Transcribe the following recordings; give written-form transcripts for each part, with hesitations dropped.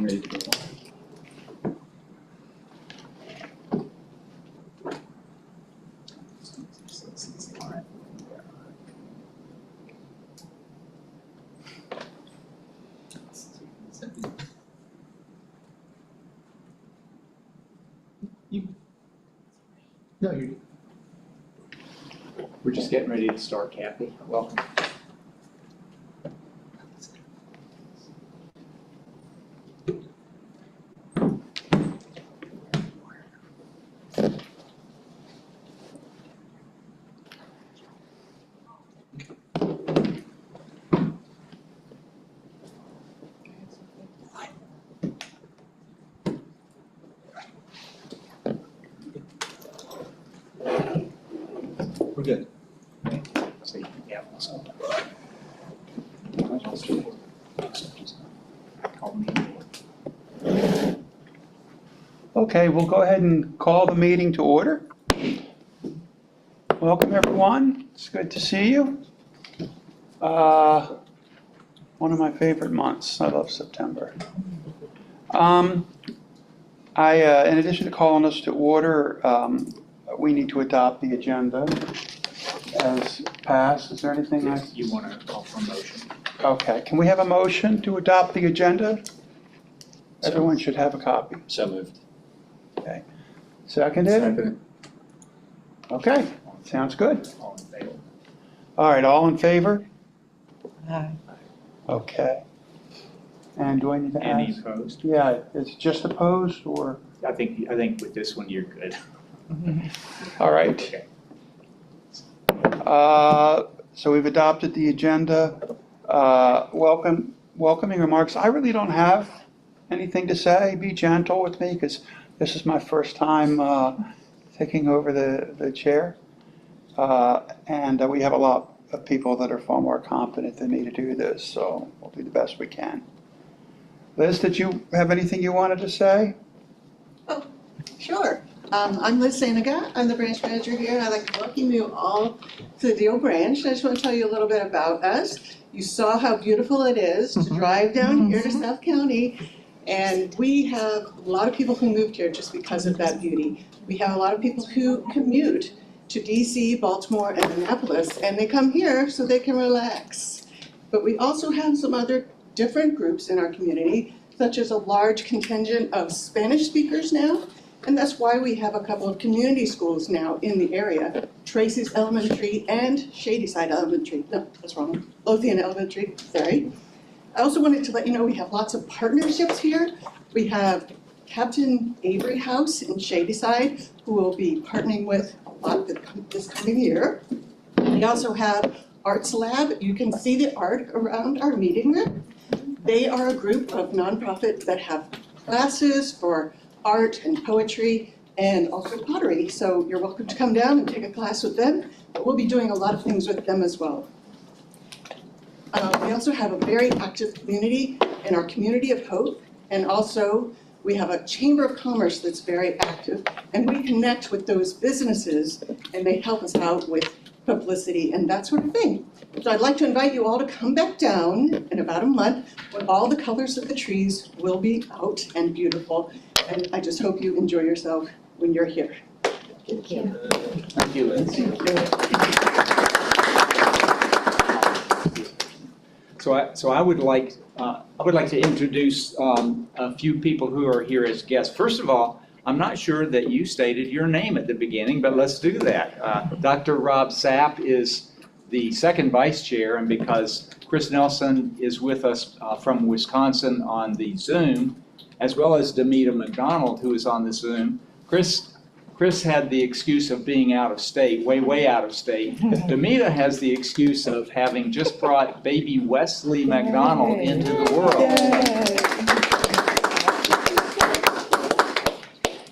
ready to go. No, you're. We're just getting ready to start, Kathy. Welcome. We're good. See, yeah. Okay, we'll go ahead and call the meeting to order. Welcome, everyone. It's good to see you. One of my favorite months. I love September. In addition to calling us to order, we need to adopt the agenda as passed. Is there anything You want to call for a motion? Okay, can we have a motion to adopt the agenda? Everyone should have a copy. So moved. Okay. Seconded? Okay, sounds good. All in favor? All right, all in favor? Aye. Okay. And do I need to Any ask? opposed? Yeah, it's just opposed or? I think with this one, you're good. All right. Okay. So we've adopted the agenda. Welcoming remarks. I really don't have anything to say. Be gentle with me because this is my first time taking over the chair. And we have a lot of people that are far more competent than me to do this, so we'll do the best we can. Liz, did you have anything you wanted to say? Sure. I'm Liz Sanaga. I'm the branch manager here, and I'd like to welcome you all to the Deal branch. I just want to tell you a little bit about us. You saw how beautiful it is to drive down here to South County, and we have a lot of people who moved here just because of that beauty. We have a lot of people who commute to DC, Baltimore, and Annapolis, and they come here so they can relax. But we also have some other different groups in our community, such as a large contingent of Spanish speakers now. And that's why we have a couple of community schools now in the area, Tracy's Elementary and Shadyside Elementary. No, that's wrong. Lothian Elementary, sorry. I also wanted to let you know we have lots of partnerships here. We have Captain Avery House in Shadyside, who will be partnering with a lot this coming year. We also have Arts Lab. You can see the art around our meeting room. They are a group of nonprofits that have classes for art and poetry and also pottery. So you're welcome to come down and take a class with them. But we'll be doing a lot of things with them as well. We also have a very active community in our Community of Hope. And also we have a Chamber of Commerce that's very active. And we connect with those businesses and they help us out with publicity and that sort of thing. So I'd like to invite you all to come back down in about a month when all the colors of the trees will be out and beautiful. And I just hope you enjoy yourself when you're here. Thank you. Thank you, Liz. So I would like to introduce a few people who are here as guests. First of all, I'm not sure that you stated your name at the beginning, but let's do that. Dr. Rob Sapp is the second vice chair, and because Chris Nelson is with us from Wisconsin on the Zoom, as well as Demita McDonald, who is on the Zoom. Chris had the excuse of being out of state, way out of state. Demita has the excuse of having just brought baby Wesley McDonald into the world.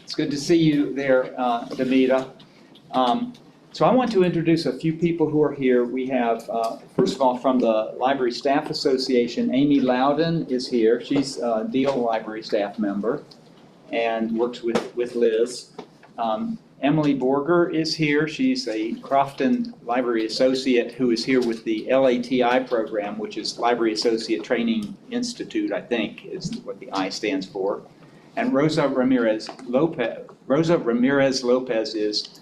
It's good to see you there, Demita. So I want to introduce a few people who are here. We have, first of all, from the Library Staff Association, Amy Loudon is here. She's a Deal Library staff member and works with Liz. Emily Borger is here. She's a Crofton Library Associate who is here with the LATI program, which is Library Associate Training Institute, I think, is what the I stands for. And Rosa Ramirez Lopez is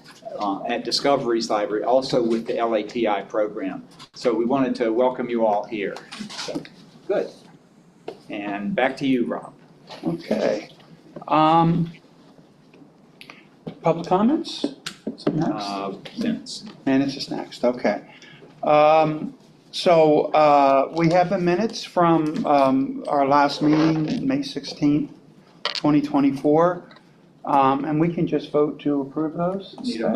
at Discoveries Library, also with the LATI program. So we wanted to welcome you all here. So, good. And back to you, Rob. Okay. Public comments? Is it next? Minutes. Minutes is next, okay. We have the minutes from our last meeting, May 16th, 2024. And we can just vote to approve those? Need a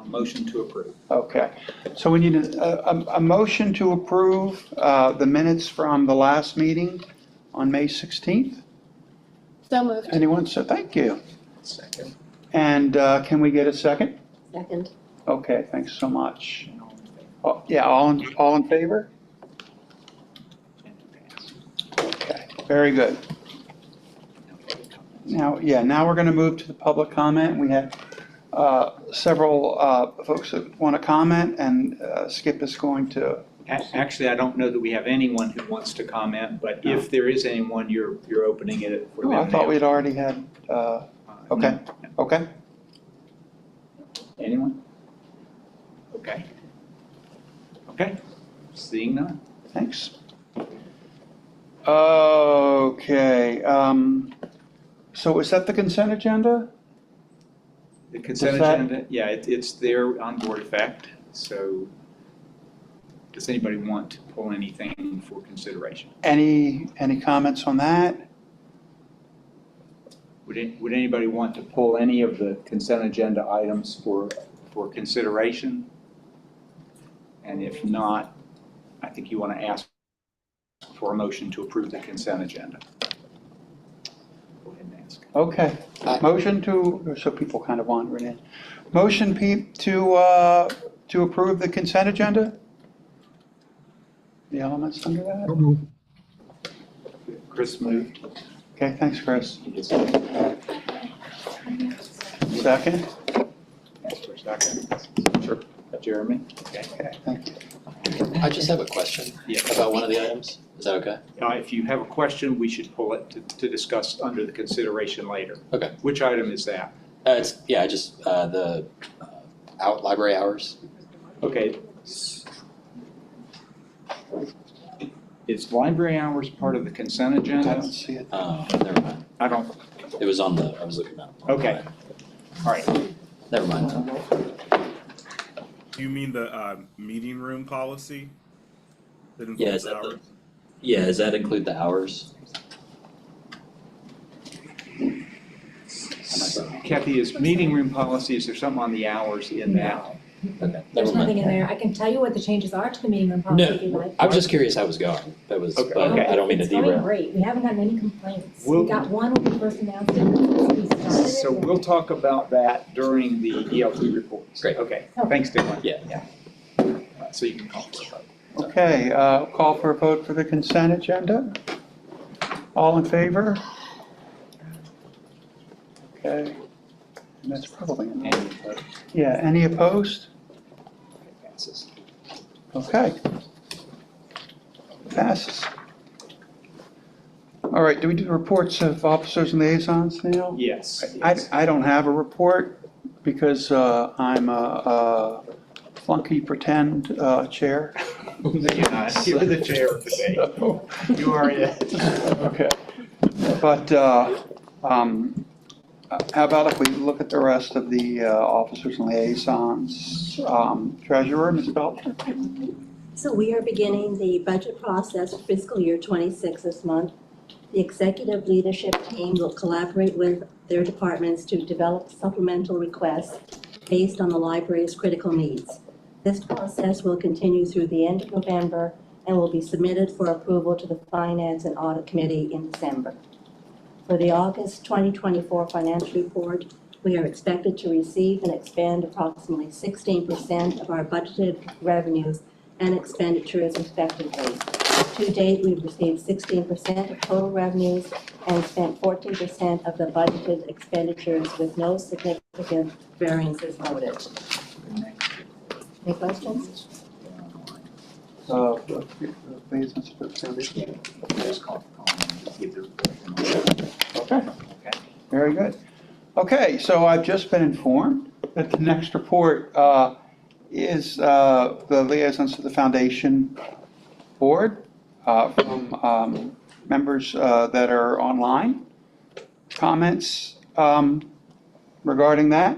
motion to approve. Okay, so we need a motion to approve the minutes from the last meeting on May 16th. So moved. Anyone? So thank you. Second. And can we get a second? Second. Okay, thanks so much. Oh, yeah, all in favor? Okay, very good. Now we're going to move to the public comment. We have several folks that want to comment, and Skip is going to. Actually, I don't know that we have anyone who wants to comment, but if there is anyone, you're opening it for them. Oh, I thought we'd already had, okay, okay. Anyone? Okay. Okay, seeing none. Thanks. Okay, so is that the consent agenda? The consent Is that- agenda, yeah, it's there on board effect, so does anybody want to pull anything for consideration? Any comments on that? Would anybody want to pull any of the consent agenda items for consideration? And if not, I think you want to ask for a motion to approve the consent agenda. Go ahead and ask. Okay, motion to, so people kind of wandering in. Motion, Pete, to approve the consent agenda? The elements under that? Chris moved. Okay, thanks, Chris. Second? Ask for a second. Sure. Jeremy? Okay. Okay, thank you. I just have a question Yeah. about one of the items. Is that okay? If you have a question, we should pull it to discuss under the consideration later. Okay. Which item is that? The library hours. Okay. Is library hours part of the consent I agenda? don't see it. Never mind. I don't, It was I was looking at. okay. All right. Never mind. Do you mean the meeting room policy? That Yeah, involves is that hours? Does that include the hours? Kathy, is meeting room policy, is there something on the hours in that? Okay, never There's nothing in mind. there. I can tell you what the changes are to the meeting room policy if you'd No, like. I was just curious how it was going. That was, Okay. but Okay. I don't mean to It's going derail. great. We haven't gotten any complaints. We'll- We got one when we first announced it. We started it. So we'll talk about that during the ELT reports. Great. Okay, thanks, Dylan. Yeah. So you can call for a vote. Okay, call for a vote for the consent agenda. All in favor? Okay. And that's probably, Any vote? yeah, any opposed? Passes. Okay. Passes. All right, do we do reports of officers and liaisons now? Yes. I don't have a report because I'm a flunky pretend chair. No, you're not. You're the chair today. You are it. Okay. But how about if we look at the rest of the officers and liaisons? Treasurer, Ms. Belcher? So we are beginning the budget process for fiscal year '26 this month. The executive leadership team will collaborate with their departments to develop supplemental requests based on the library's critical needs. This process will continue through the end of November and will be submitted for approval to the Finance and Audit Committee in December. For the August 2024 financial report, we are expected to receive and expend approximately 16% of our budgeted revenues and expenditures respectively. To date, we've received 16% of total revenues and spent 14% of the budgeted expenditures with no significant variances noted. Any questions? Liaisons to the foundation. Okay, very good. Okay, so I've just been informed that the next report is the liaisons to the foundation board from members that are online. Comments regarding that?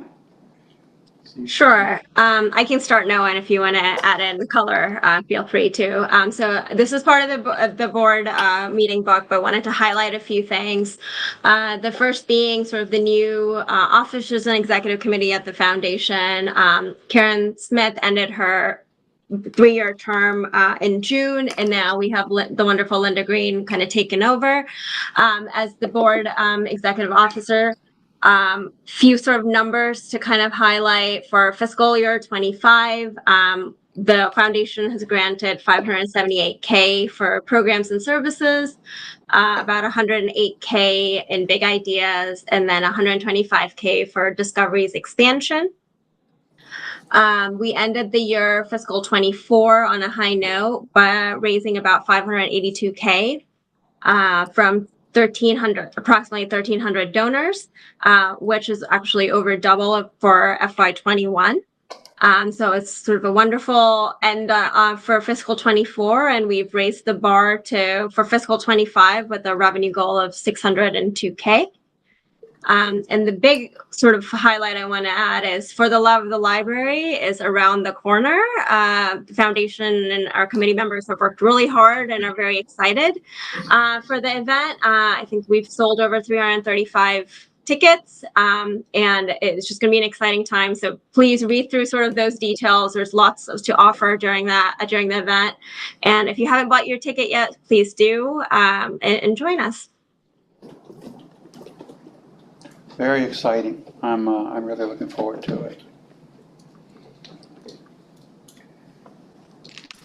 Sure. I can start now, and if you want to add in color, feel free to. So this is part of the board meeting book, but wanted to highlight a few things. The first being sort of the new officers and executive committee at the foundation. Karen Smith ended her 3-year term in June, and now we have the wonderful Linda Green kind of taken over as the board executive officer. Few sort of numbers to kind of highlight for fiscal year 25. The foundation has granted $578K for programs and services, about $108K in big ideas, and then $125K for discoveries expansion. We ended the year fiscal 24 on a high note by raising about $582K from approximately 1,300 donors, which is actually over double for FY21. So it's sort of a wonderful end for fiscal 24, and we've raised the bar for fiscal 25 with a revenue goal of 602K. And the big sort of highlight I want to add is For the Love of the Library is around the corner. The foundation and our committee members have worked really hard and are very excited for the event. I think we've sold over 335 tickets, and it's just going to be an exciting time. So please read through sort of those details. There's lots to offer during the event. And if you haven't bought your ticket yet, please do and join us. Very exciting. I'm really looking forward to it.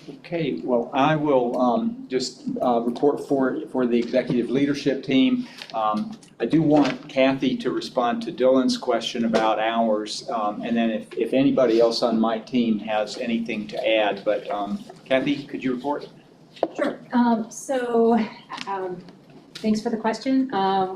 Okay, well, I will just report for the executive leadership team. I do want Kathy to respond to Dylan's question about hours, and then if anybody else on my team has anything to add. But Kathy, could you report? Sure. Thanks for the question.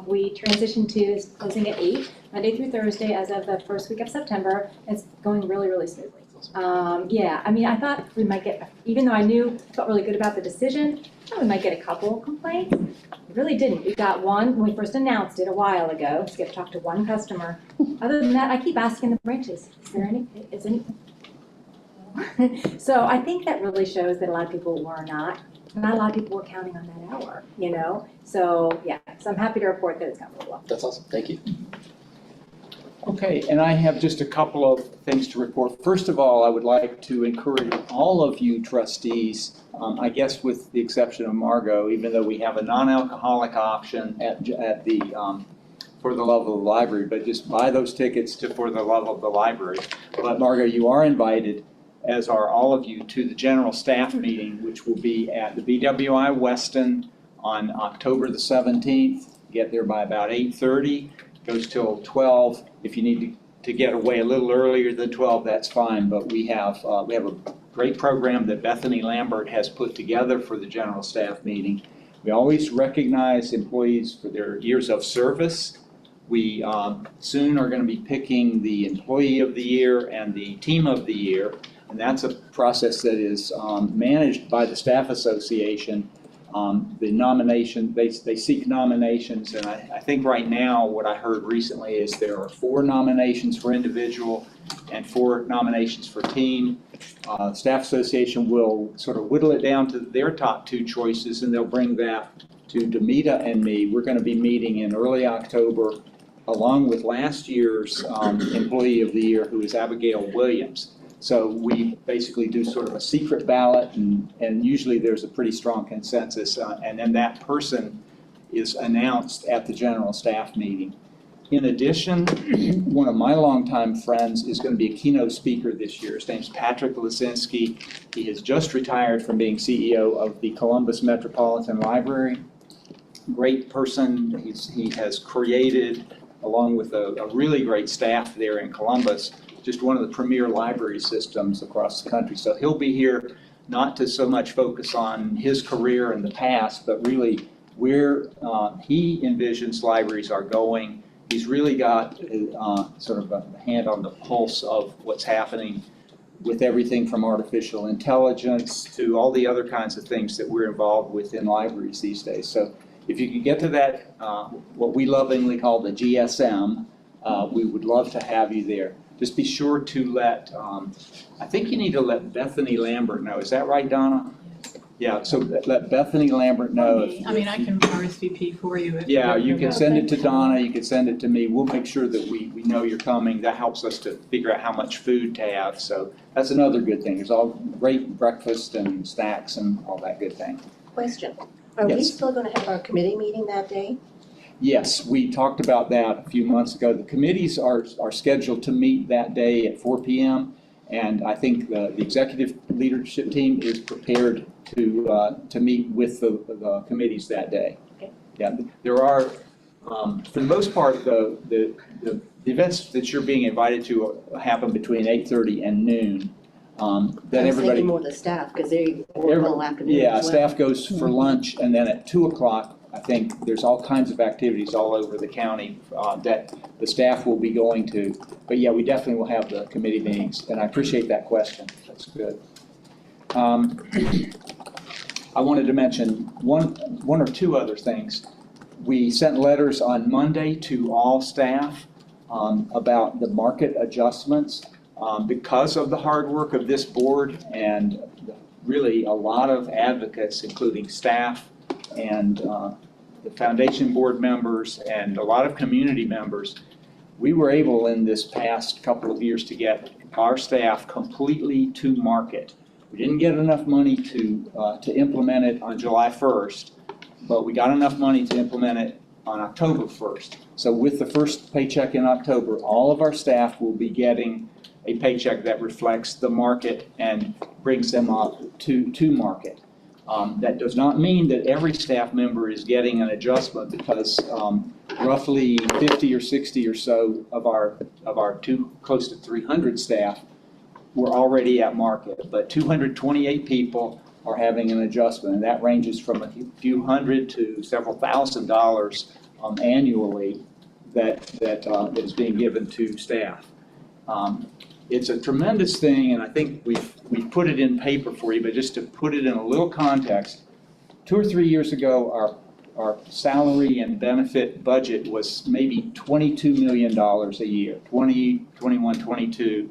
We transitioned to closing at 8, Monday through Thursday as of the first week of September. It's going really, really smoothly. Yeah, I mean, I thought we might get, even though I felt really good about the decision, I thought we might get a couple complaints. We really didn't. We got one when we first announced it a while ago. Just get to talk to one customer. Other than that, I keep asking the branches, is any? So I think that really shows that a lot of people not a lot of people were counting on that hour, So yeah, so I'm happy to report that it's gone really well. That's awesome. Thank you. Okay, and I have just a couple of things to report. First of all, I would like to encourage all of you trustees, I guess with the exception of Margot, even though we have a non-alcoholic option at the For the Love of the Library, but just buy those tickets to For the Love of the Library. But Margot, you are invited, as are all of you, to the general staff meeting, which will be at the BWI Weston on October the 17th. Get there by about 8:30, goes till 12. If you need to get away a little earlier than 12, that's fine, but we have a great program that Bethany Lambert has put together for the general staff meeting. We always recognize employees for their years of service. We soon are going to be picking the Employee of the Year and the Team of the Year. And that's a process that is managed by the Staff Association. The nomination, they seek nominations, and I think right now what I heard recently is there are 4 nominations for individual and 4 nominations for team. Staff Association will sort of whittle it down to their top 2 choices, and they'll bring that to Demita and me. We're going to be meeting in early October along with last year's Employee of the Year, who is Abigail Williams. So we basically do sort of a secret ballot, and usually there's a pretty strong consensus, and then that person is announced at the general staff meeting. In addition, one of my longtime friends is going to be a keynote speaker this year. His name's Patrick Lisinski. He has just retired from being CEO of the Columbus Metropolitan Library. Great person. He has created, along with a really great staff there in Columbus, just one of the premier library systems across the country. So he'll be here not to so much focus on his career in the past, but really where he envisions libraries are going. He's really got sort of a hand on the pulse of what's happening with everything from artificial intelligence to all the other kinds of things that we're involved with in libraries these days. So if you could get to that, what we lovingly call the GSM, we would love to have you there. Just be sure to let, I think you need to let Bethany Lambert know. Is that right, Donna? Yeah, so let Bethany Lambert know. I mean, I can RSVP for you. Yeah, you can send it to Donna, you can send it to me. We'll make sure that we know you're coming. That helps us to figure out how much food to have. So that's another good thing. There's all great breakfast and snacks and all that good thing. Question, are we Yes. still gonna have our committee meeting that day? Yes, we talked about that a few months ago. The committees are scheduled to meet that day at 4 p.m. And I think the executive leadership team is prepared to meet with the committees that day. Okay. Yeah, there are, for the most part, the events that you're being invited to happen between 8:30 and noon. Then I was everybody. thinking more the staff, because they work all afternoon Yeah, as well. staff goes for lunch, and then at 2 o'clock, I think there's all kinds of activities all over the county that the staff will be going to. But yeah, we definitely will have the committee meetings, and I appreciate that question. That's good. I wanted to mention one or two other things. We sent letters on Monday to all staff about the market adjustments. Because of the hard work of this board and really a lot of advocates, including staff and the foundation board members and a lot of community members, we were able in this past couple of years to get our staff completely to market. We didn't get enough money to implement it on July 1st, but we got enough money to implement it on October 1st. So with the first paycheck in October, all of our staff will be getting a paycheck that reflects the market and brings them up to market. That does not mean that every staff member is getting an adjustment, because roughly 50 or 60 or so of our close to 300 staff were already at market, but 228 people are having an adjustment, and that ranges from a few hundred to several $1,000s annually that is being given to staff. It's a tremendous thing, and I think we've put it in paper for you, but just to put it in a little context, 2 or 3 years ago, our salary and benefit budget was maybe $22 million a year, 21, 22.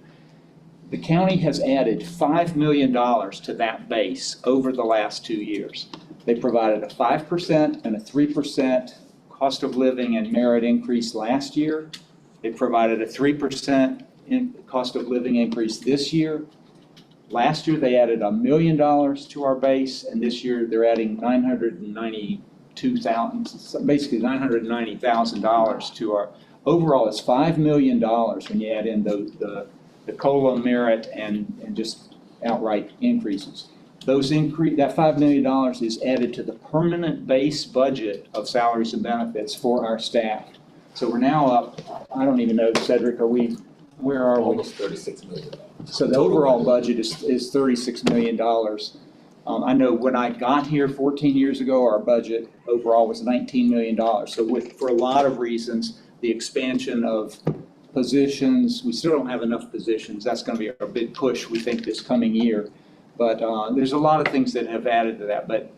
The county has added $5 million to that base over the last 2 years. They provided a 5% and a 3% cost of living and merit increase last year. They provided a 3% cost of living increase this year. Last year, they added $1 million to our base, and this year they're adding $992,000, basically $990,000 to our, overall it's $5 million when you add in the COLA, merit, and just outright increases. That $5 million is added to the permanent base budget of salaries and benefits for our staff. So we're now up, I don't even know, Cedric, where are we? Almost $36 million. So the overall budget is $36 million. I know when I got here 14 years ago, our budget overall was $19 million. So for a lot of reasons, the expansion of positions, we still don't have enough positions. That's going to be our big push, we think, this coming year. But there's a lot of things that have added to that. But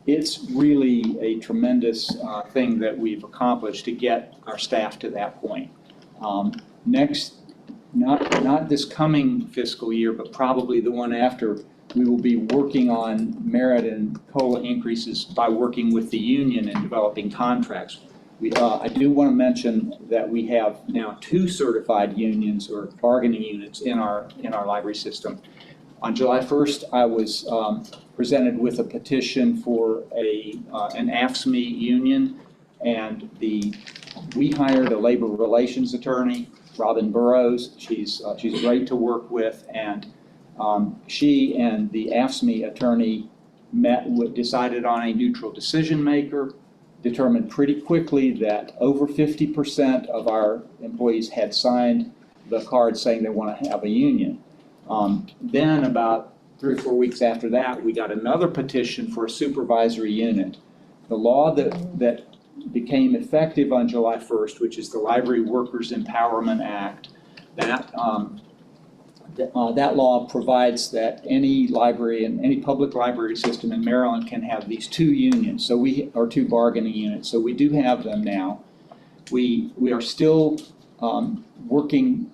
it's really a tremendous thing that we've accomplished to get our staff to that point. Next, not this coming fiscal year, but probably the one after, we will be working on merit and COLA increases by working with the union and developing contracts. I do want to mention that we have now 2 certified unions or bargaining units in our library system. On July 1st, I was presented with a petition for an AFSCME union, and the We hired a labor relations attorney, Robin Burrows. She's great to work with, and she and the AFSCME attorney decided on a neutral decision maker, determined pretty quickly that over 50% of our employees had signed the card saying they want to have a union. Then about 3 or 4 weeks after that, we got another petition for a supervisory unit. The law that became effective on July 1st, which is the Library Workers Empowerment Act, that law provides that any library and any public library system in Maryland can have these 2 unions, or 2 bargaining units. So we do have them now. We are still working.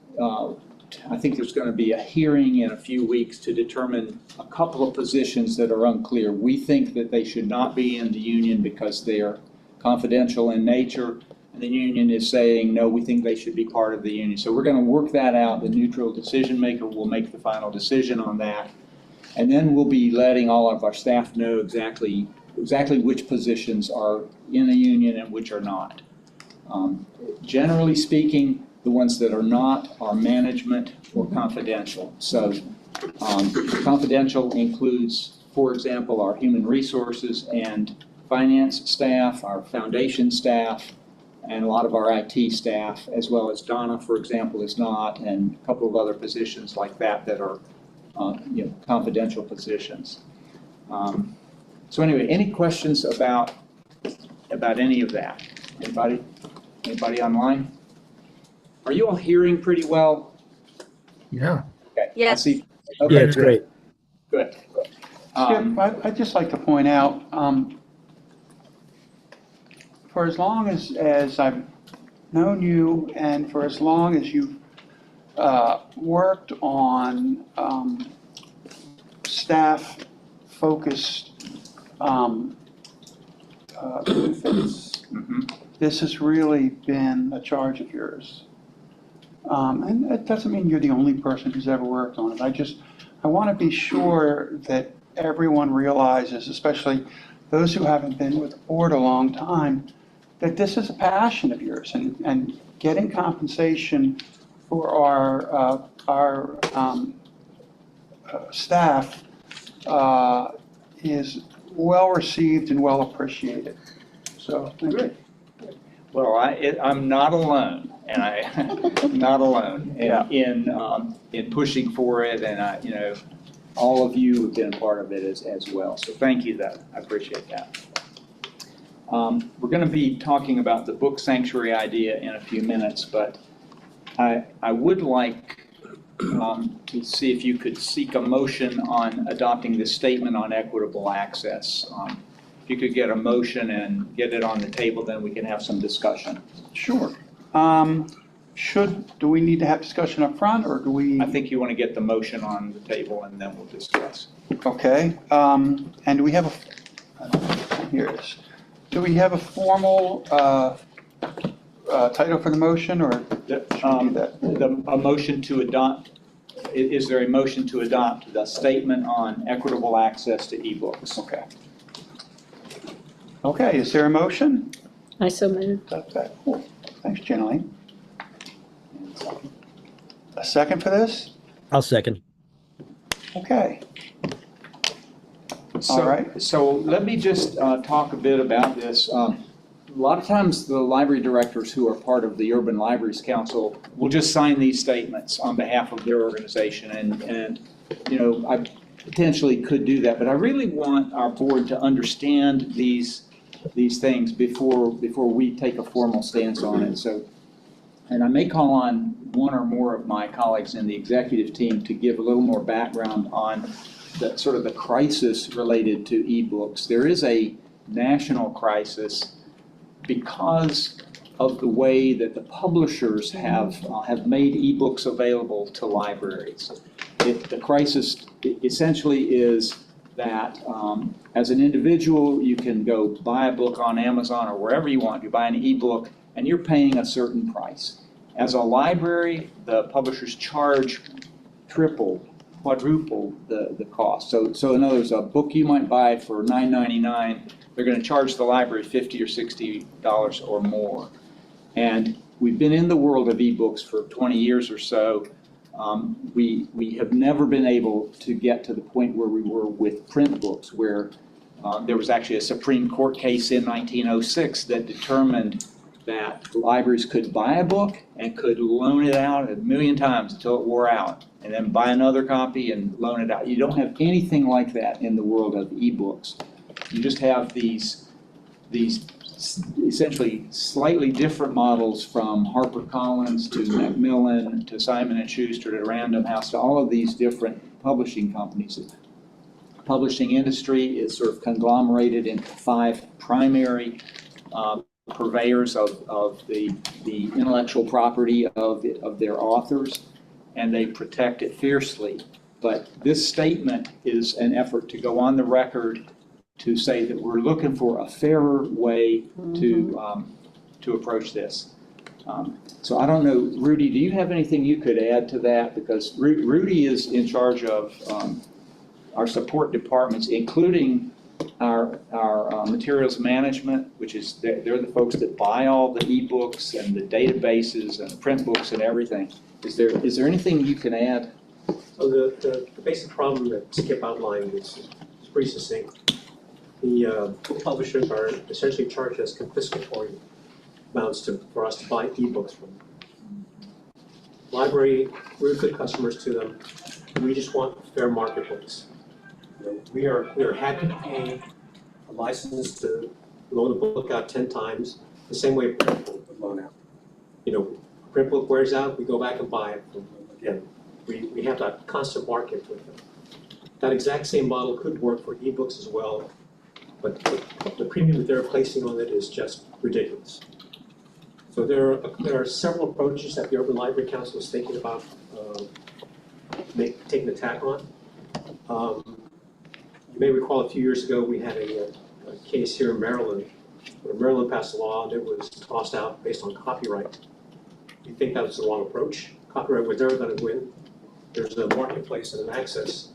I think there's going to be a hearing in a few weeks to determine a couple of positions that are unclear. We think that they should not be in the union because they are confidential in nature. And the union is saying, no, we think they should be part of the union. So we're going to work that out. The neutral decision maker will make the final decision on that. And then we'll be letting all of our staff know exactly which positions are in a union and which are not. Generally speaking, the ones that are not are management or confidential. So confidential includes, for example, our human resources and finance staff, our foundation staff, and a lot of our IT staff, as well as Donna, for example, is not, and a couple of other positions like that that are confidential positions. So anyway, any questions about any of that? Anybody online? Are you all hearing pretty well? Yeah. Okay. Yes. I see. Okay, Yeah, it's great. Good. Skip, I'd just like to point out, for as long as I've known you and for as long as you've worked on staff-focused benefits, this has really been a charge of yours. And it doesn't mean you're the only person who's ever worked on it. I want to be sure that everyone realizes, especially those who haven't been with the board a long time, that this is a passion of yours, and getting compensation for our staff is well received and well appreciated. So, thank you. Well, I'm not alone, and I'm not alone in pushing for it, and all of you have been a part of it as well. So thank you, I appreciate that. We're going to be talking about the book sanctuary idea in a few minutes, but I would like to see if you could seek a motion on adopting this statement on equitable access. If you could get a motion and get it on the table, then we can have some discussion. Sure. Do we need to have discussion up front, or do we? I think you want to get the motion on the table and then we'll discuss. Okay. And do we have here it is. Do we have a formal title for the motion, or should we do that? A motion to adopt, is there a motion to adopt the statement on equitable access to ebooks? Okay. Okay, is there a motion? I so move. Cool. Thanks, Jenaline. A second for this? I'll second. Okay. All right. So let me just talk a bit about this. A lot of times the library directors who are part of the Urban Libraries Council will just sign these statements on behalf of their organization, and I potentially could do that, but I really want our board to understand these things before we take a formal stance on it. So, and I may call on one or more of my colleagues in the executive team to give a little more background on the sort of the crisis related to ebooks. There is a national crisis because of the way that the publishers have made ebooks available to libraries. The crisis essentially is that as an individual, you can go buy a book on Amazon or wherever you want. You buy an ebook and you're paying a certain price. As a library, the publishers charge triple, quadruple the cost. So in other words, a book you might buy for $9.99, they're going to charge the library $50 or $60 or more. And we've been in the world of ebooks for 20 years or so. We have never been able to get to the point where we were with print books, where there was actually a Supreme Court case in 1906 that determined that libraries could buy a book and could loan it out 1 million times until it wore out, and then buy another copy and loan it out. You don't have anything like that in the world of ebooks. You just have these essentially slightly different models, from HarperCollins to Macmillan to Simon & Schuster to Random House to all of these different publishing companies. The publishing industry is sort of conglomerated into 5 primary purveyors of the intellectual property of their authors, and they protect it fiercely. But this statement is an effort to go on the record to say that we're looking for a fairer way to approach this. So I don't know, Rudy, do you have anything you could add to that? Because Rudy is in charge of our support departments, including our materials management, which is, they're the folks that buy all the ebooks and the databases and the print books and everything. Is there anything you can add? So the basic problem that Skip outlined is pretty succinct. The publishers are essentially charged as confiscatory amounts for us to buy ebooks from. Library, we're good customers to them. We just want a fair marketplace. We are happy to pay a license to loan a book out 10 times, the same way a print book would loan out. A print book wears out, we go back and buy it from them again. We have that constant market with them. That exact same model could work for ebooks as well, but the premium that they're placing on it is just ridiculous. So there are several approaches that the Urban Library Council is thinking about taking a tack on. You may recall a few years ago we had a case here in Maryland where Maryland passed a law that was tossed out based on copyright. We think that was the wrong approach. Copyright was never going to win. There's a marketplace and an access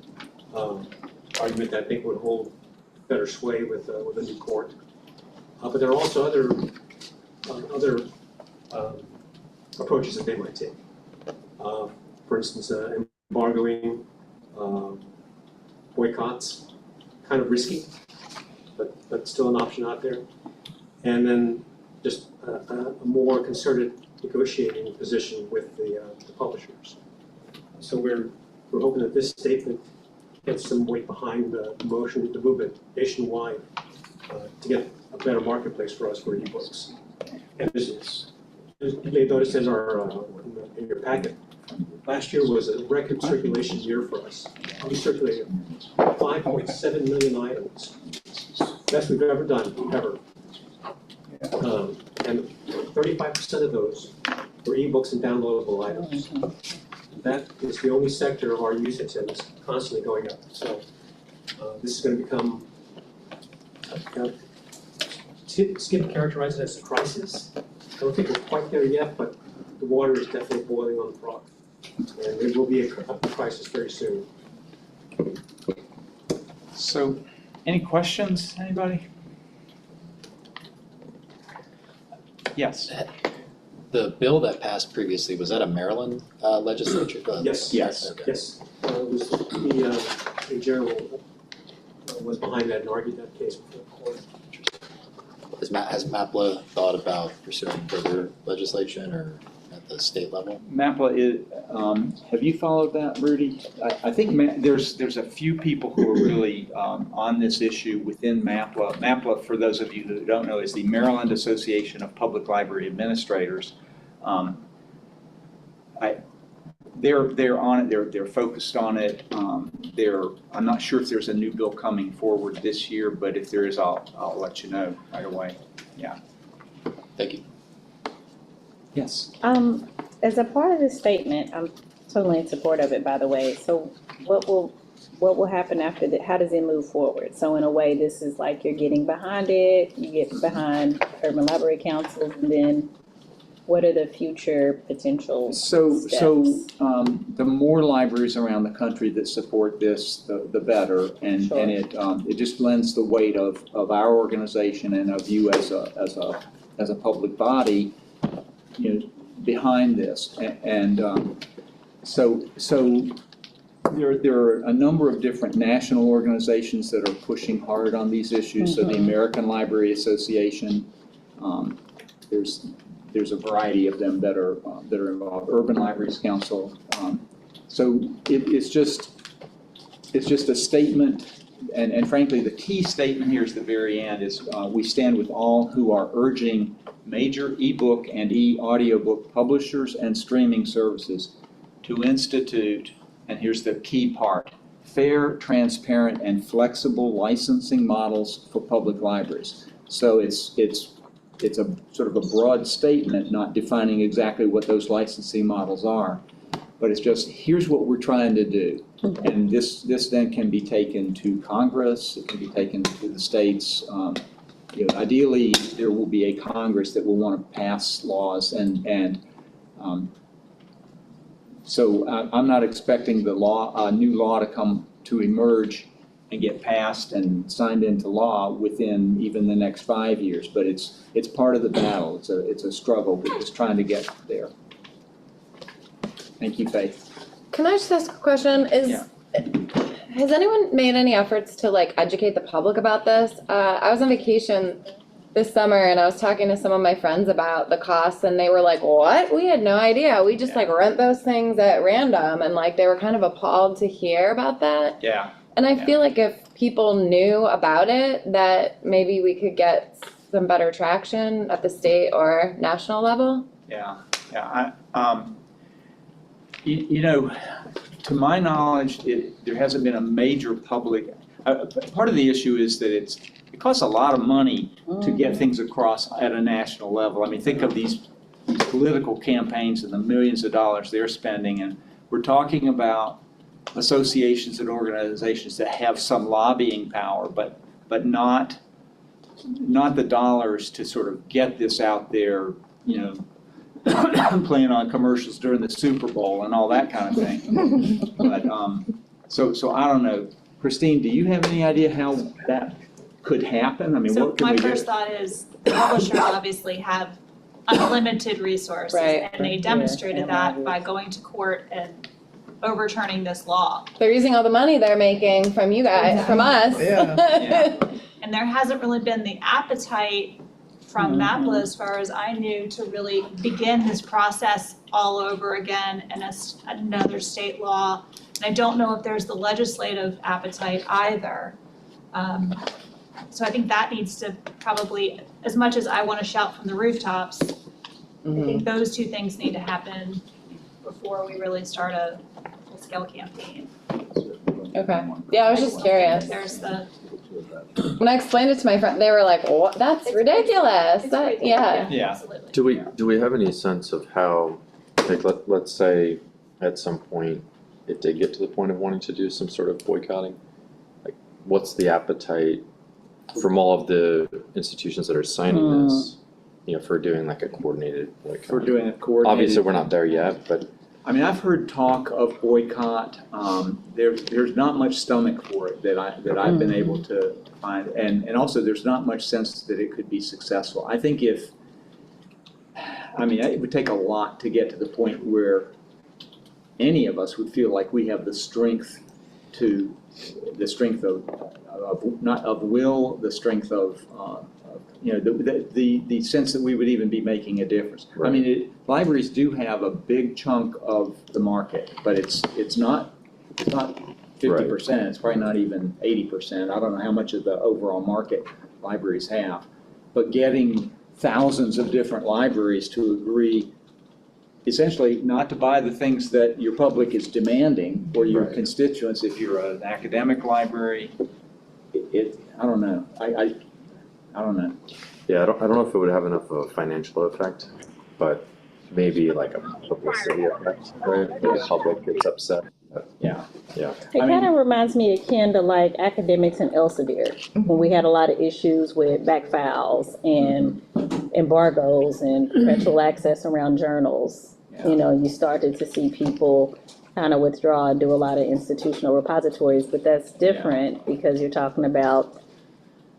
argument that I think would hold better sway with a new court. But there are also other approaches that they might take. For instance, embargoing, boycotts, kind of risky, but still an option out there. And then just a more concerted negotiating position with the publishers. So we're hoping that this statement gets some weight behind the movement nationwide to get a better marketplace for us for ebooks. And you may notice in your packet, last year was a record circulation year for us. We circulated 5.7 million items. Best we've ever done, ever. And 35% of those were ebooks and downloadable items. That is the only sector of our usage that is constantly going up. So this is going to become, Skip characterized it as a crisis. I don't think we're quite there yet, but the water is definitely boiling on the frog. And there will be a crisis very soon. So, any questions, anybody? Yes. The bill that passed previously, was that a Maryland legislature? Yes. Yes. Okay. Yes. It was the general was behind that and argued that case before the court. Has MAPLA thought about pursuing further legislation or at the state level? MAPLA, have you followed that, Rudy? I think there's a few people who are really on this issue within MAPLA. MAPLA, for those of you who don't know, is the Maryland Association of Public Library Administrators. They're on it. They're focused on it. I'm not sure if there's a new bill coming forward this year, but if there is, I'll let you know right away. Yeah. Thank you. Yes. As a part of this statement, I'm totally in support of it, by the way. So what will happen after that? How does it move forward? So in a way, this is like you're getting behind it, you get behind Urban Library Council, and then what are the future potential steps? The more libraries around the country that support this, the better, and Sure. and it just lends the weight of our organization and of you as a public body behind this. So there are a number of different national organizations that are pushing hard on these issues. So the American Library Association, there's a variety of them that are involved. Urban Libraries Council. So it's just a statement. And frankly, the key statement here is the very end is we stand with all who are urging major ebook and e-audiobook publishers and streaming services to institute, and here's the key part, fair, transparent, and flexible licensing models for public libraries. So it's a sort of a broad statement, not defining exactly what those licensing models are, but it's just, here's what we're trying to do. And this then can be taken to Congress, it can be taken to the states. Ideally, there will be a Congress that will want to pass laws so I'm not expecting the new law to emerge and get passed and signed into law within even the next 5 years, but it's part of the battle. It's a struggle, but just trying to get there. Thank you, Faith. Can I just ask a question? Has anyone made any efforts to educate the public about this? I was on vacation this summer and I was talking to some of my friends about the costs and they were like, what? We had no idea. We just rent those things at random, and they were kind of appalled to hear about that. Yeah. And I feel like if people knew about it, that maybe we could get some better traction at the state or national level. Yeah. To my knowledge, there hasn't been a major public. Part of the issue is that it costs a lot of money to get things across at a national level. I mean, think of these political campaigns and the millions of dollars they're spending, and we're talking about associations and organizations that have some lobbying power, but not the dollars to sort of get this out there, playing on commercials during the Super Bowl and all that kind of thing. But so I don't know. Christine, do you have any idea how that could happen? I mean, So what can my we do? first thought is publishers obviously have unlimited resources, Right. and they demonstrated that by going to court and overturning this law. They're using all the money they're making from you guys, from us. Yeah. And there hasn't really been the appetite from MAPLA, as far as I knew, to really begin this process all over again in another state law. And I don't know if there's the legislative appetite either. So I think that needs to probably, as much as I want to shout from the rooftops, I think those two things need to happen before we really start a full-scale campaign. Okay. Yeah, I was just curious. There's the. When I explained it to my friend, they were like, "What? That's ridiculous." It's ridiculous. Yeah. Absolutely. Do we have any sense of how, let's say at some point it did get to the point of wanting to do some sort of boycotting? What's the appetite from all of the institutions that are signing this, for doing a coordinated boycott? For doing a coordinated. Obviously, we're not there yet, but. I mean, I've heard talk of boycott. There's not much stomach for it that I've been able to find, and also there's not much sense that it could be successful. I think it would take a lot to get to the point where any of us would feel like we have the strength of not of will, the strength of the sense that we would even be making a difference. Right. I mean, libraries do have a big chunk of the market, but it's not 50%. It's probably not even 80%. I don't know how much of the overall market libraries have, but getting thousands of different libraries to agree, essentially not to buy the things that your public is demanding or your constituents. If you're an academic library, I don't know. I don't know. Yeah, I don't know if it would have enough of a financial effect, but maybe a publicity effect, right? The public gets upset. Yeah. It kind of reminds me akin to academics in Elsevier, when we had a lot of issues with backfiles and embargoes and perpetual access around journals. Yeah. You started to see people kind of withdraw and do a lot of institutional repositories, but that's different because you're talking about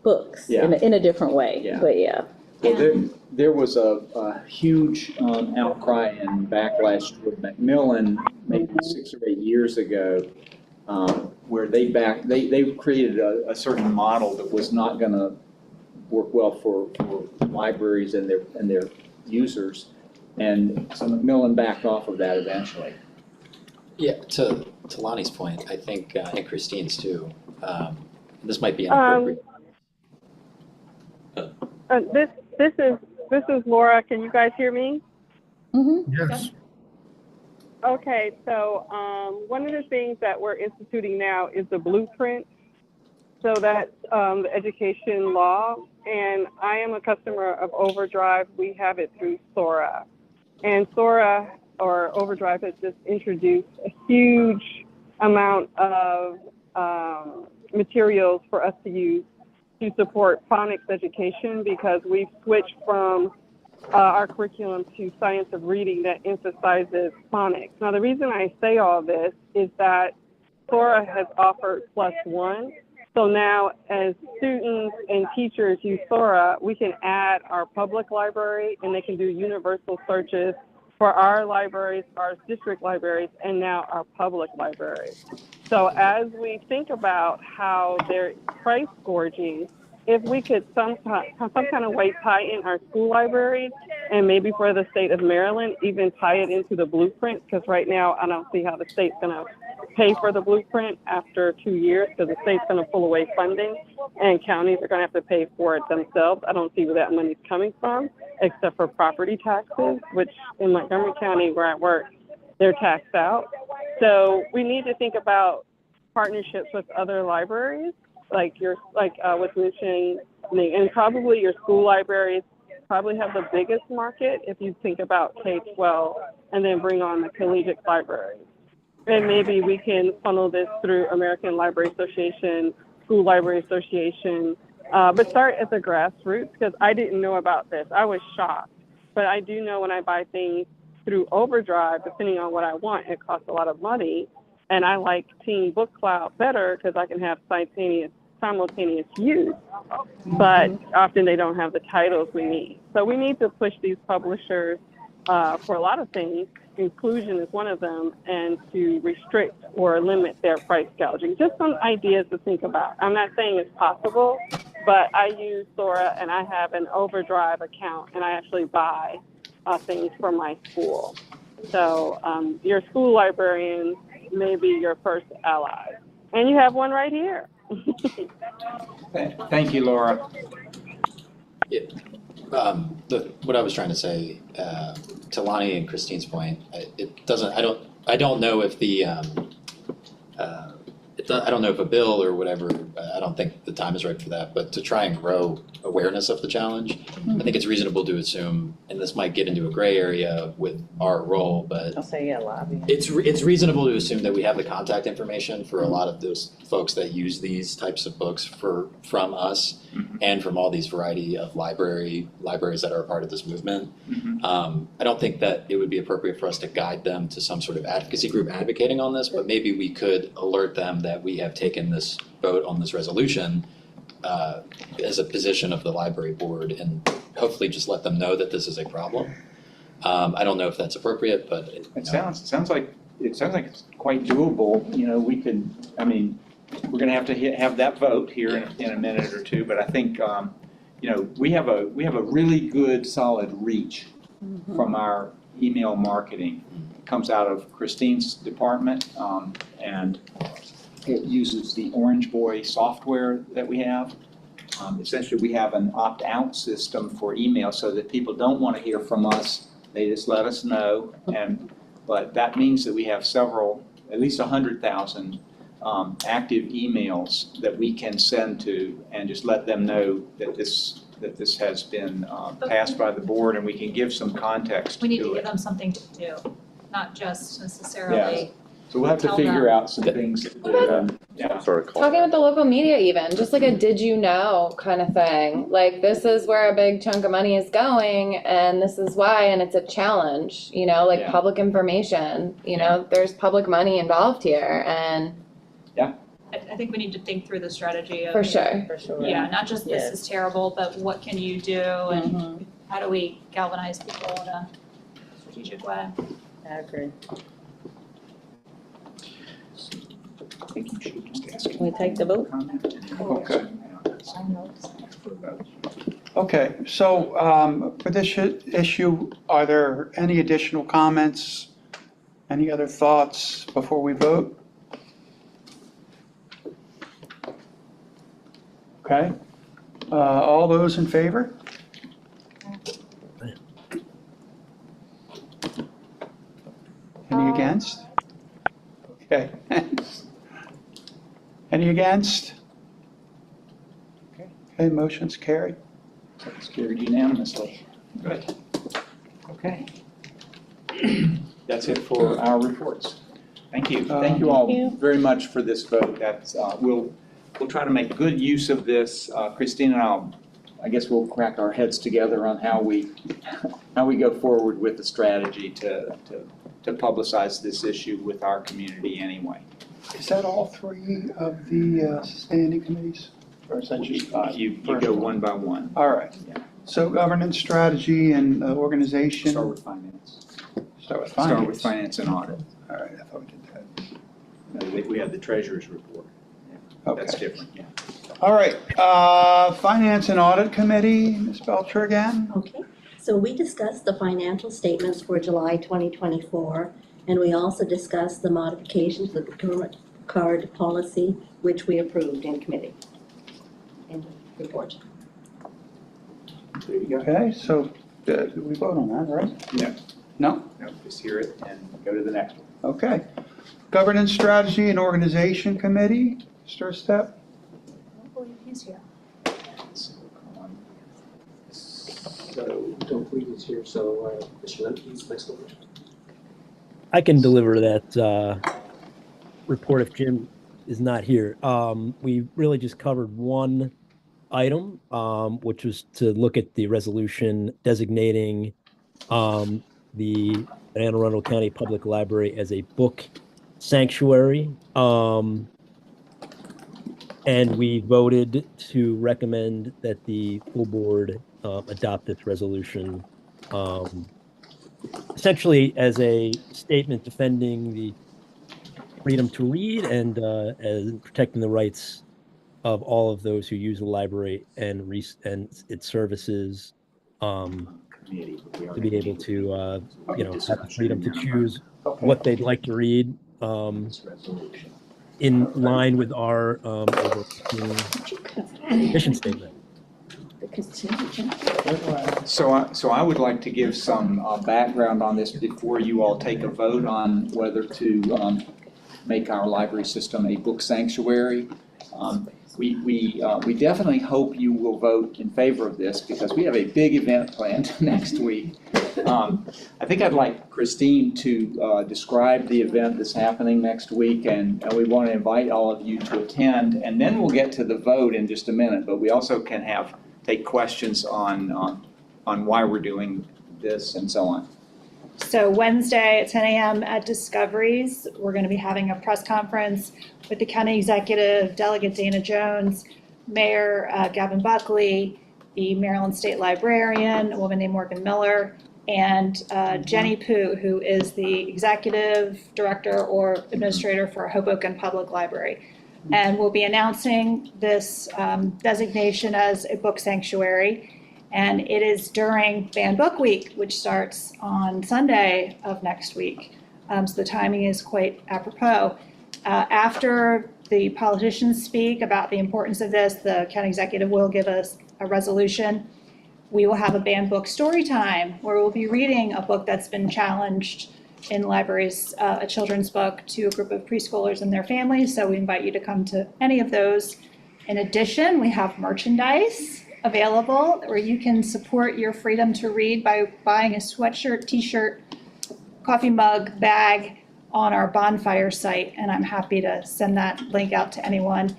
books in a different way. Yeah. But yeah. Well, there was a huge outcry and backlash with Macmillan maybe 6 or 8 years ago, where they created a certain model that was not going to work well for libraries and their users, and so Macmillan backed off of that eventually. Yeah, to Lonnie's point, I think, and Christine's too, this might be inappropriate. This is Laura. Can you guys hear me? Yes. Okay, so one of the things that we're instituting now is the blueprint. So that's the education law, and I am a customer of Overdrive. We have it through Sora, and Sora or Overdrive has just introduced a huge amount of materials for us to use to support phonics education, because we've switched from our curriculum to science of reading that emphasizes phonics. Now, the reason I say all this is that Sora has offered +1. So now as students and teachers use Sora, we can add our public library, and they can do universal searches for our libraries, our district libraries, and now our public libraries. So as we think about how they're price gorging, if we could some kind of way tie in our school libraries, and maybe for the state of Maryland, even tie it into the blueprint, because right now I don't see how the state's going to pay for the blueprint after 2 years, because the state's going to pull away funding and counties are going to have to pay for it themselves. I don't see where that money's coming from, except for property taxes, which in Montgomery County where I work, they're taxed out. So we need to think about partnerships with other libraries, like was mentioned, and probably your school libraries probably have the biggest market if you think about K-12, and then bring on the collegiate libraries. And maybe we can funnel this through American Library Association, School Library Association, but start at the grassroots, because I didn't know about this. I was shocked. But I do know when I buy things through Overdrive, depending on what I want, it costs a lot of money. And I like Teen Book Cloud better because I can have simultaneous use, but often they don't have the titles we need. So we need to push these publishers for a lot of things. Inclusion is one of them, and to restrict or limit their price gouging. Just some ideas to think about. I'm not saying it's possible, but I use Sora and I have an Overdrive account, and I actually buy things for my school. So your school librarian may be your first ally. And you have one right here. Thank you, Laura. Yeah. What I was trying to say, to Lonnie and Christine's point, I don't know if I don't know if a bill or whatever, I don't think the time is right for that, but to try and grow awareness of the challenge, I think it's reasonable to assume, and this might get into a gray area with our role, but I'll say lobby. it's reasonable to assume that we have the contact information for a lot of those folks that use these types of books from us and from all these variety of libraries that are a part of this movement. I don't think that it would be appropriate for us to guide them to some sort of advocacy group advocating on this, but maybe we could alert them that we have taken this vote on this resolution as a position of the library board, and hopefully just let them know that this is a problem. I don't know if that's appropriate, but It sounds like it's quite doable. You know, we could, I mean, we're gonna have to have that vote here in a minute or two, but I think, you know, we have a really good solid reach from our email marketing. It comes out of Christine's department, and it uses the Orange Boy software that we have. Essentially, we have an opt-out system for email so that people don't want to hear from us. They just let us know, but that means that we have at least 100,000 active emails that we can send to and just let them know that this has been passed by the board, and we can give some context to it. We need to give them something to do, not just necessarily. So we'll have to tell figure them. out some things that, Sort of Talking with the local media even, just like a did you know kind of thing. Like, this is where a big chunk of money is going and this is why, and it's a challenge, you know, like public information, you know, there's public money involved here, and I think we need to think through the strategy of. For sure. For sure. Yeah, not just this Yes. is terrible, but what can you do and Mhm. how do we galvanize people in a strategic way? I agree. I think you should just ask. Can we take the vote? Okay. Okay, so for this issue, are there any additional comments? Any other thoughts before we vote? Okay, all those in favor? Any against? Okay. Any against? Okay, motion's carried. It's carried unanimously. Good. Okay. That's it for our reports. Thank you. Thank you all very much for this vote. That's, we'll try to make good use of this. Christine and I guess we'll crack our heads together on how we go forward with the strategy to publicize this issue with our community anyway. Is that all three of the standing committees? Or is that just five? You go one by one. All right. Yeah. So governance, strategy, and organization. Start with finance. Start with finance. Start with finance and audit. All right, I thought we did that. No, we have the treasurer's report. Yeah, that's Okay. different, yeah. All right, finance and audit committee, Ms. Belcher again? Okay, so we discussed the financial statements for July 2024, and we also discussed the modifications to the procurement card policy, which we approved in committee. In the report. There you go. Okay, so did we vote on that, right? No. No? No, just hear it and go to the next one. Okay. Governance, strategy, and organization committee, Mr. Step? I don't believe he's here. So don't believe he's here, so Mr. Lemke's next over. I can deliver that report if Jim is not here. We really just covered one item, which was to look at the resolution designating the Anne Arundel County Public Library as a book sanctuary. And we voted to recommend that the full board adopt this resolution, essentially as a statement defending the freedom to read and as protecting the rights of all of those who use the library and its services, to be able to have the freedom to choose what they'd like to read, in line with our mission statement. So I would like to give some background on this before you all take a vote on whether to make our library system a book sanctuary. We definitely hope you will vote in favor of this because we have a big event planned next week. I think I'd like Christine to describe the event that's happening next week, and we want to invite all of you to attend, and then we'll get to the vote in just a minute, but we also can take questions on why we're doing this and so on. So Wednesday at 10 a.m. at Discoveries, we're going to be having a press conference with the county executive, Delegate Dana Jones, Mayor Gavin Buckley, the Maryland State Librarian, a woman named Morgan Miller, and Jenny Pooh, who is the executive director or administrator for Hoboken Public Library. And we'll be announcing this designation as a book sanctuary. And it is during Banned Book Week, which starts on Sunday of next week. So the timing is quite apropos. After the politicians speak about the importance of this, the county executive will give us a resolution. We will have a banned book story time where we'll be reading a book that's been challenged in libraries, a children's book, to a group of preschoolers and their families. So we invite you to come to any of those. In addition, we have merchandise available where you can support your freedom to read by buying a sweatshirt, t-shirt, coffee mug, bag on our bonfire site, and I'm happy to send that link out to anyone.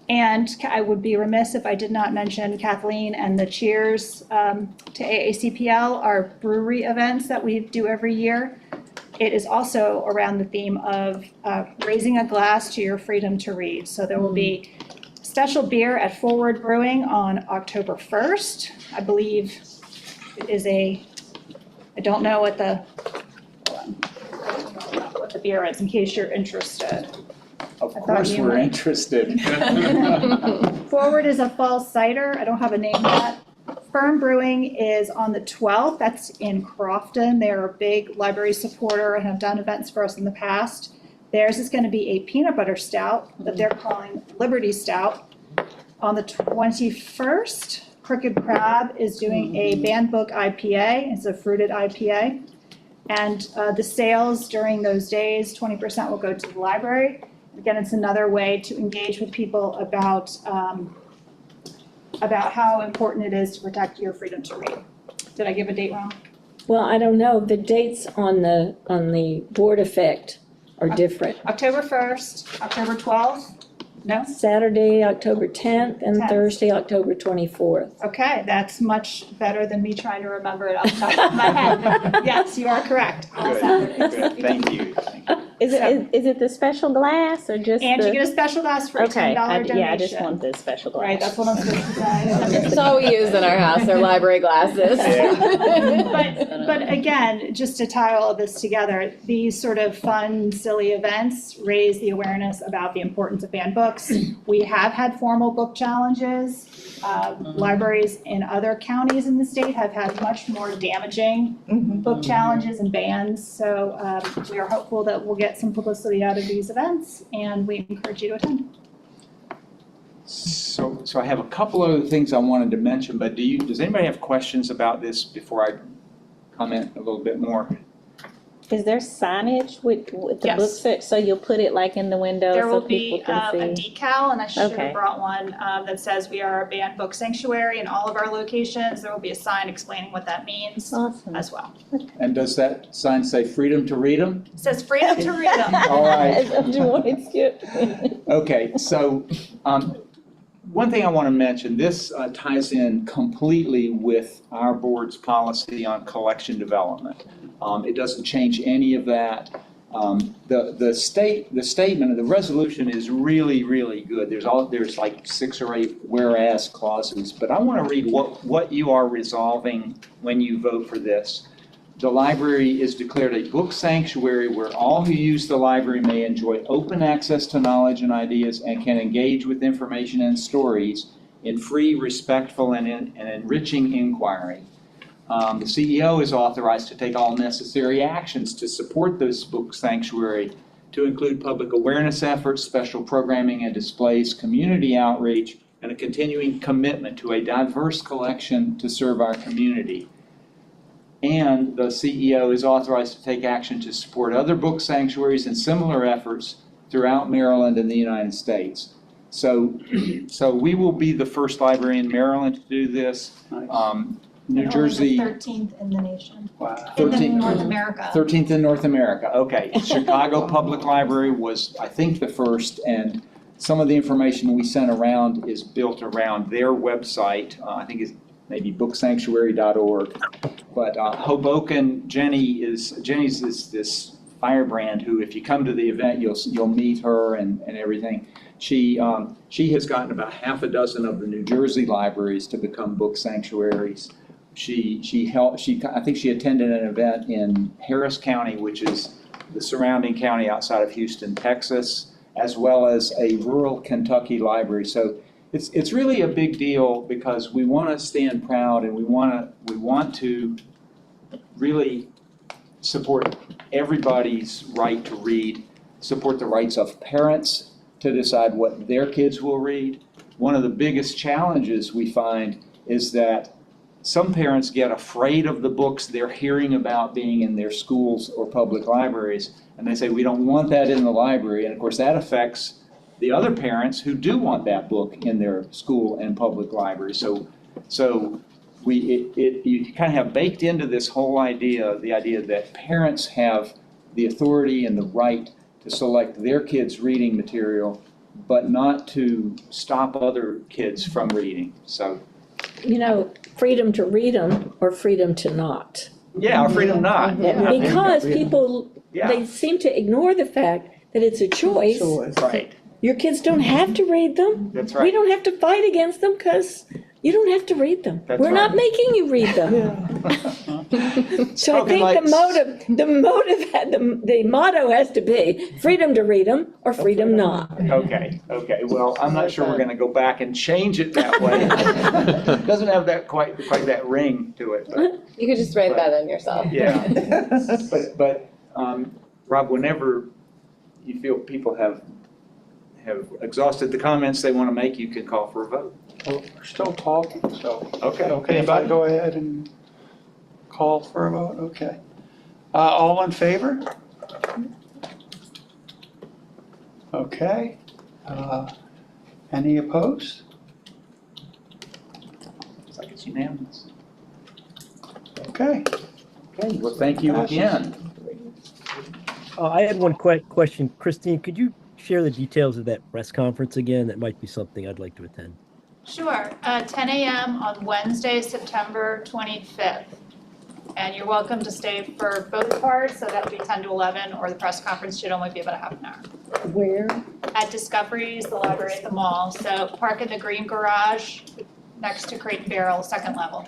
And I would be remiss if I did not mention Kathleen and the Cheers to AACPL, our brewery events that we do every year. it is also around the theme of raising a glass to your freedom to read. So there will be special beer at Forward Brewing on October 1st. I believe it is I don't know what the beer is, in case you're interested. Of I thought course, you we're might. interested. Forward is a fall cider. I don't have a name yet. Fern Brewing is on the 12th. That's in Crofton. They're a big library supporter and have done events for us in the past. Theirs is going to be a peanut butter stout that they're calling Liberty Stout. On the 21st, Crooked Crab is doing a banned book IPA. It's a fruited IPA. And the sales during those days, 20% will go to the library. Again, it's another way to engage with people about how important it is to protect your freedom to read. Did I give a date wrong? Well, I don't know. The dates on the board effect are different. October 1st, October 12th? No? Saturday, October 10th, and 10th. Thursday, October 24th. Okay, that's much better than me trying to remember it off the top of my head. Yes, you are correct. All Saturdays. Good, thank you. Is it the special glass or just And the? you get a special glass for a $10 donation. Yeah, I just want the special glass. Right, that's what I'm supposed to say. That's all we use in our house, our library glasses. But again, just to tie all of this together, these sort of fun, silly events raise the awareness about the importance of banned books. We have had formal book challenges. Libraries in other counties in the state have had much more damaging book challenges and bans. So we are hopeful that we'll get some publicity out of these events, and we encourage you to attend. So I have a couple other things I wanted to mention, but does anybody have questions about this before I comment a little bit more? Is there signage with the Yes. books set, so you'll put it like in the window There so will people be can a see? decal, and I should Okay. have brought one that says we are a banned book sanctuary in all of our locations. There will be a sign explaining what that means Awesome. as well. And does that sign say freedom to read them? It says freedom to read them. All right. Do you want it skipped? Okay, so one thing I want to mention, this ties in completely with our board's policy on collection development. It doesn't change any of that. The statement, the resolution is really, really good. There's like 6 or 8 whereas clauses, but I want to read what you are resolving when you vote for this. The library is declared a book sanctuary where all who use the library may enjoy open access to knowledge and ideas and can engage with information and stories in free, respectful, and enriching inquiry. The CEO is authorized to take all necessary actions to support this book sanctuary, to include public awareness efforts, special programming and displays, community outreach, and a continuing commitment to a diverse collection to serve our community. And the CEO is authorized to take action to support other book sanctuaries and similar efforts throughout Maryland and the United States. So we will be the first library in Maryland to do this. New Jersey. And only the 13th in the nation. Wow. In North America. 13th in North America, okay. Chicago Public Library was, I think, the first, and some of the information we sent around is built around their website. I think it's maybe booksanctuary.org. But Hoboken, Jenny's is this firebrand who, if you come to the event, you'll meet her and everything. She has gotten about half a dozen of the New Jersey libraries to become book sanctuaries. I think she attended an event in Harris County, which is the surrounding county outside of Houston, Texas, as well as a rural Kentucky library. So it's really a big deal because we want to stand proud and we want to really support everybody's right to read, support the rights of parents to decide what their kids will read. One of the biggest challenges we find is that some parents get afraid of the books they're hearing about being in their schools or public libraries, and they say, we don't want that in the library. And of course, that affects the other parents who do want that book in their school and public library. So you kind of have baked into this whole idea, the idea that parents have the authority and the right to select their kids' reading material, but not to stop other kids from reading. So, Freedom to read them or freedom to not. Yeah, or freedom not. Yeah. Because people, Yeah. they seem to ignore the fact that it's a choice. Right, Your kids don't have to read them. that's We right. don't have to fight against them because you don't have to read them. That's We're not right. making you read them. So I Spoken think like- the motto has to be freedom to read them or freedom not. Okay, well, I'm not sure we're gonna go back and change it that way. Doesn't have that quite that ring to it, but, You could just write that in yourself. yeah. But, Rob, whenever you feel people have exhausted the comments they wanna make, you can call for a vote. Well, we're still talking, so. Okay. Okay, if I go ahead and call for a vote, okay. All in favor? Okay. Any opposed? Looks like it's unanimous. Okay. Okay, well, thank you again. I had one question. Christine, could you share the details of that press conference again? That might be something I'd like to attend. Sure, 10 a.m. on Wednesday, September 25th. And you're welcome to stay for both parts, so that would be 10 to 11, or the press conference should only be about a half an hour. Where? At Discovery's, the library at the mall, so park in the green garage next to Crate and Barrel, second level.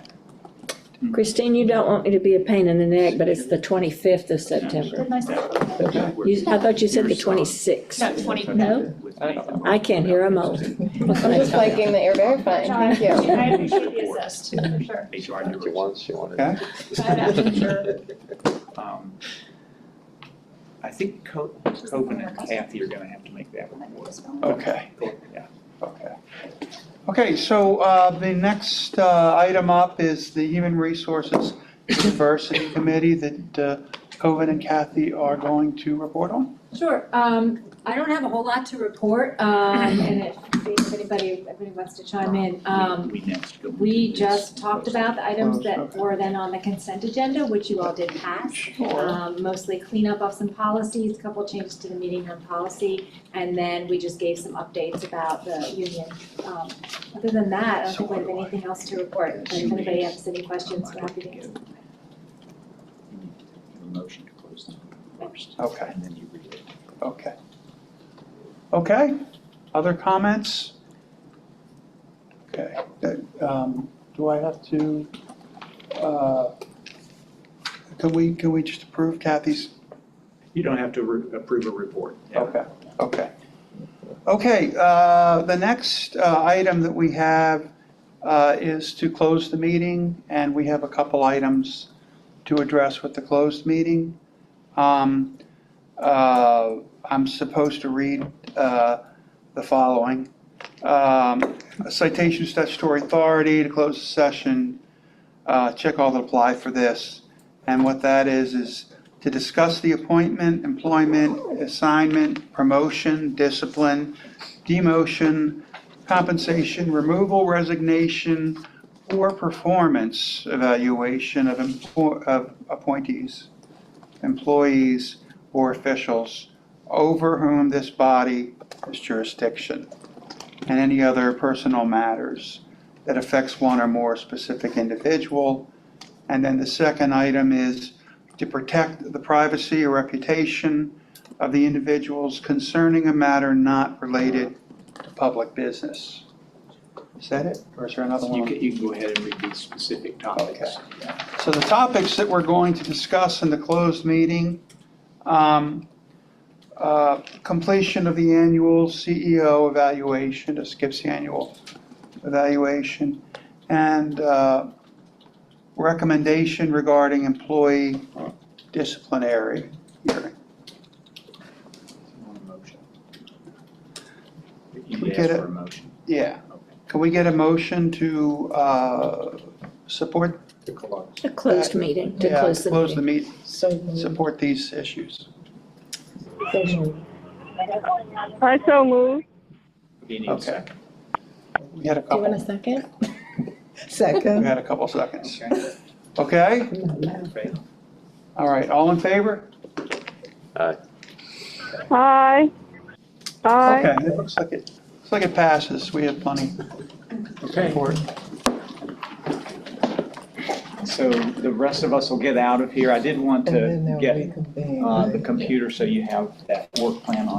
Christine, you don't want me to be a pain in the neck, but it's the 25th of September. Didn't I say? I thought you said the 26th. No, 25th. No? I can't hear them all. I'm just liking that you're verifying. Thank you. I appreciate the assist, for sure. She wanted. Okay. I think Coben and Kathy are gonna have to make that report. Okay. Yeah. Okay. Okay, so the next item up is the Human Resources Diversity Committee that Coven and Kathy are going to report on. Sure, I don't have a whole lot to report, and if anybody wants to chime in. We just talked about the items that were then on the consent agenda, which you all did pass. Mostly cleanup of some policies, a couple changes to the meeting room policy, and then we just gave some updates about the union. Other than that, I don't think we have anything else to report. But if anybody has any questions, we're happy to answer. Motion to close the first. Okay. And then you read it. Okay. Okay, other comments? Okay, do I have to, can we just approve Kathy's? You don't have to approve a report. Yeah. Okay, okay. Okay, the next item that we have is to close the meeting, and we have a couple items to address with the closed meeting. I'm supposed to read the following. A citation statutory authority to close the session, check all that apply for this. And what that is to discuss the appointment, employment, assignment, promotion, discipline, demotion, compensation, removal, resignation, or performance evaluation of appointees, employees, or officials over whom this body has jurisdiction, and any other personal matters that affects one or more specific individual. And then the second item is to protect the privacy or reputation of the individuals concerning a matter not related to public business. Is that it, or is there another one? You can go ahead and read these specific topics. So the topics that we're going to discuss in the closed meeting, completion of the annual CEO evaluation, to skip the annual evaluation, and recommendation regarding employee disciplinary hearing. You we asked get it? for a motion. Yeah. Can we get a motion to support? A closed meeting, to close the Close the meeting. meeting, support these issues. I so move. You need a Okay. second. We had a Do you want a couple, second? we had a couple seconds. Okay. Okay? All right, all in favor? Aye. Aye. Aye. Okay, it looks like it passes. We have plenty Okay. support. so the rest of us will get out of here. I did want to get the computer so you have that work plan on